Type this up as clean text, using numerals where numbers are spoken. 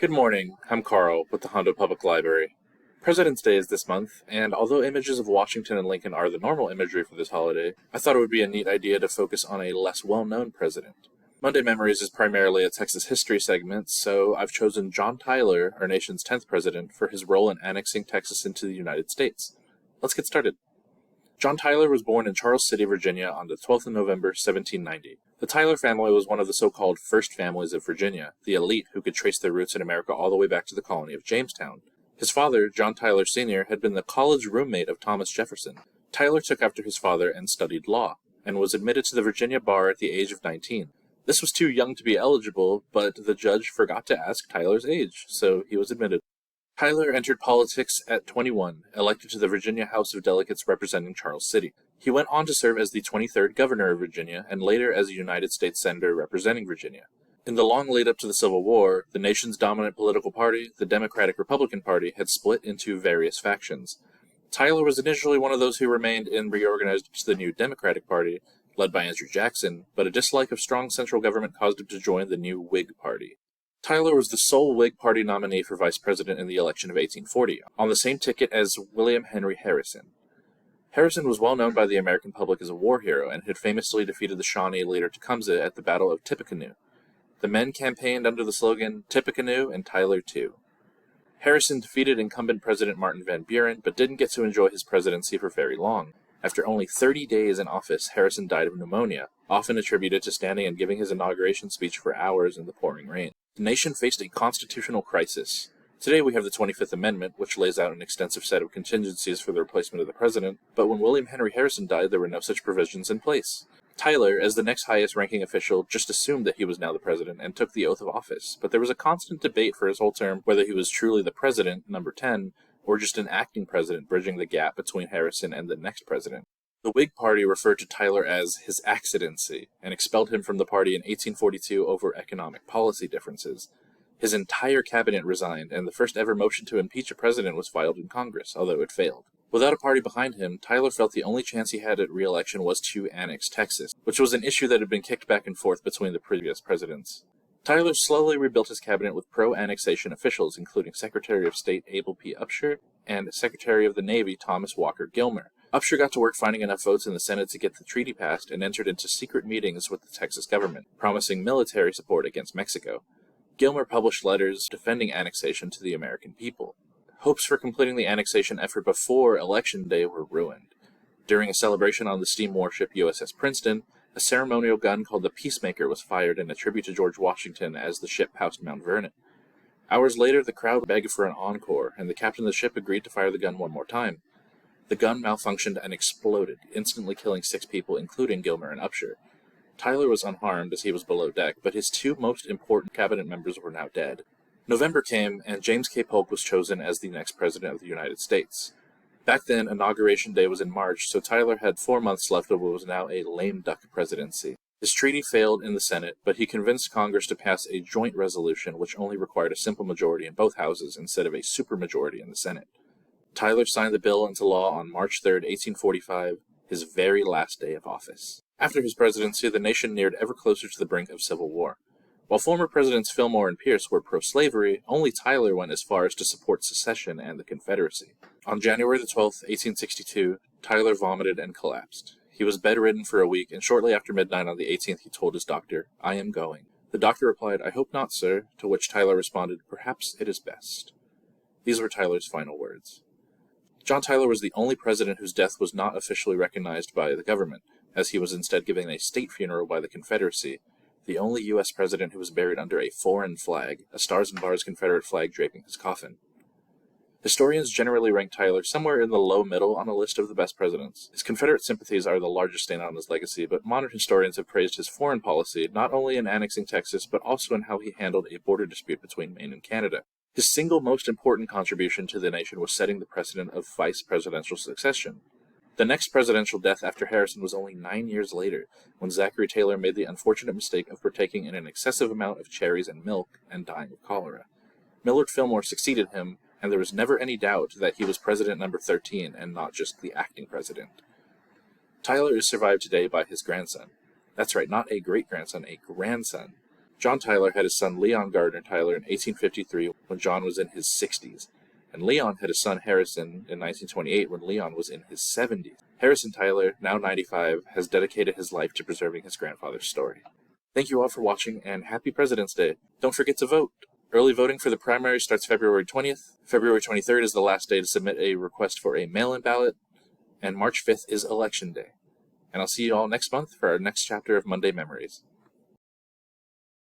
Good morning, I'm Carl with the Hondo Public Library. President's Day is this month, and although images of Washington and Lincoln are the normal imagery for this holiday, I thought it would be a neat idea to focus on a less well-known president. Monday Memories is primarily a Texas history segment, so I've chosen John Tyler, our nation's 10th president, for his role in annexing Texas into the United States. Let's get started. John Tyler was born in Charles City, Virginia on the 12th of November, 1790. The Tyler family was one of the so-called first families of Virginia, the elite who could trace their roots in America all the way back to the colony of Jamestown. His father, John Tyler Sr., had been the college roommate of Thomas Jefferson. Tyler took after his father and studied law, and was admitted to the Virginia bar at the age of 19. This was too young to be eligible, but the judge forgot to ask Tyler's age, so he was admitted. Tyler entered politics at 21, elected to the Virginia House of Delegates representing Charles City. He went on to serve as the 23rd governor of Virginia, and later as a United States senator representing Virginia. In the long lead up to the Civil War, the nation's dominant political party, the Democratic-Republican Party, had split into various factions. Tyler was initially one of those who remained and reorganized to the new Democratic Party, led by Andrew Jackson, but a dislike of strong central government caused him to join the new Whig Party. Tyler was the sole Whig Party nominee for vice president in the election of 1840, on the same ticket as William Henry Harrison. Harrison was well known by the American public as a war hero and had famously defeated the Shawnee leader Tecumseh at the Battle of Tippecanoe. The men campaigned under the slogan, "Tippecanoe and Tyler too." Harrison defeated incumbent President Martin Van Buren, but didn't get to enjoy his presidency for very long. After only 30 days in office, Harrison died of pneumonia, often attributed to standing and giving his inauguration speech for hours in the pouring rain. The nation faced a constitutional crisis. Today we have the 25th Amendment, which lays out an extensive set of contingencies for the replacement of the president, but when William Henry Harrison died, there were no such provisions in place. Tyler, as the next highest-ranking official, just assumed that he was now the president and took the oath of office, but there was a constant debate for his whole term whether he was truly the president, number 10, or just an acting president bridging the gap between Harrison and the next president. The Whig Party referred to Tyler as His Accidency and expelled him from the party in 1842 over economic policy differences. His entire cabinet resigned, and the first ever motion to impeach a president was filed in Congress, although it failed. Without a party behind him, Tyler felt the only chance he had at re-election was to annex Texas, which was an issue that had been kicked back and forth between the previous presidents. Tyler slowly rebuilt his cabinet with pro-annexation officials, including Secretary of State Abel P. Upshur and Secretary of the Navy Thomas Walker Gilmer. Upshur got to work finding enough votes in the Senate to get the treaty passed and entered into secret meetings with the Texas government, promising military support against Mexico. Gilmer published letters defending annexation to the American people. Hopes for completing the annexation effort before Election Day were ruined. During a celebration on the steam warship USS Princeton, a ceremonial gun called the Peacemaker was fired in a tribute to George Washington as the ship passed Mount Vernon. Hours later, the crowd begged for an encore, and the captain of the ship agreed to fire the gun one more time. The gun malfunctioned and exploded, instantly killing 6 people, including Gilmer and Upshur. Tyler was unharmed as he was below deck, but his 2 most important cabinet members were now dead. November came, and James K. Polk was chosen as the next president of the United States. Back then, Inauguration Day was in March, so Tyler had 4 months left of what was now a lame duck presidency. His treaty failed in the Senate, but he convinced Congress to pass a joint resolution which only required a simple majority in both houses instead of a supermajority in the Senate. Tyler signed the bill into law on March 3, 1845, his very last day of office. After his presidency, the nation neared ever closer to the brink of civil war. While former Presidents Fillmore and Pierce were pro-slavery, only Tyler went as far as to support secession and the Confederacy. On January 12, 1862, Tyler vomited and collapsed. He was bedridden for a week, and shortly after midnight on the 18th he told his doctor, "I am going." The doctor replied, "I hope not, sir," to which Tyler responded, "Perhaps it is best." These were Tyler's final words. John Tyler was the only president whose death was not officially recognized by the government, as he was instead given a state funeral by the Confederacy, the only U.S. president who was buried under a foreign flag, a Stars and Bars Confederate flag draping his coffin. Historians generally rank Tyler somewhere in the low middle on a list of the best presidents. His Confederate sympathies are the largest stain on his legacy, but modern historians have praised his foreign policy, not only in annexing Texas, but also in how he handled a border dispute between Maine and Canada. His single most important contribution to the nation was setting the precedent of vice presidential succession. The next presidential death after Harrison was only 9 years later, when Zachary Taylor made the unfortunate mistake of partaking in an excessive amount of cherries and milk and dying of cholera. Millard Fillmore succeeded him, and there was never any doubt that he was president number 13 and not just the acting president. Tyler is survived today by his grandson. That's right, not a great-grandson, a grandson. John Tyler had his son Leon Gardner Tyler in 1853 when John was in his 60s, and Leon had his son Harrison in 1928 when Leon was in his 70s. Harrison Tyler, now 95, has dedicated his life to preserving his grandfather's story. Thank you all for watching, and happy President's Day. Don't forget to vote. Early voting for the primary starts February 20th. February 23rd is the last day to submit a request for a mail-in ballot, and March 5th is Election Day. And I'll see you all next month for our next chapter of Monday Memories.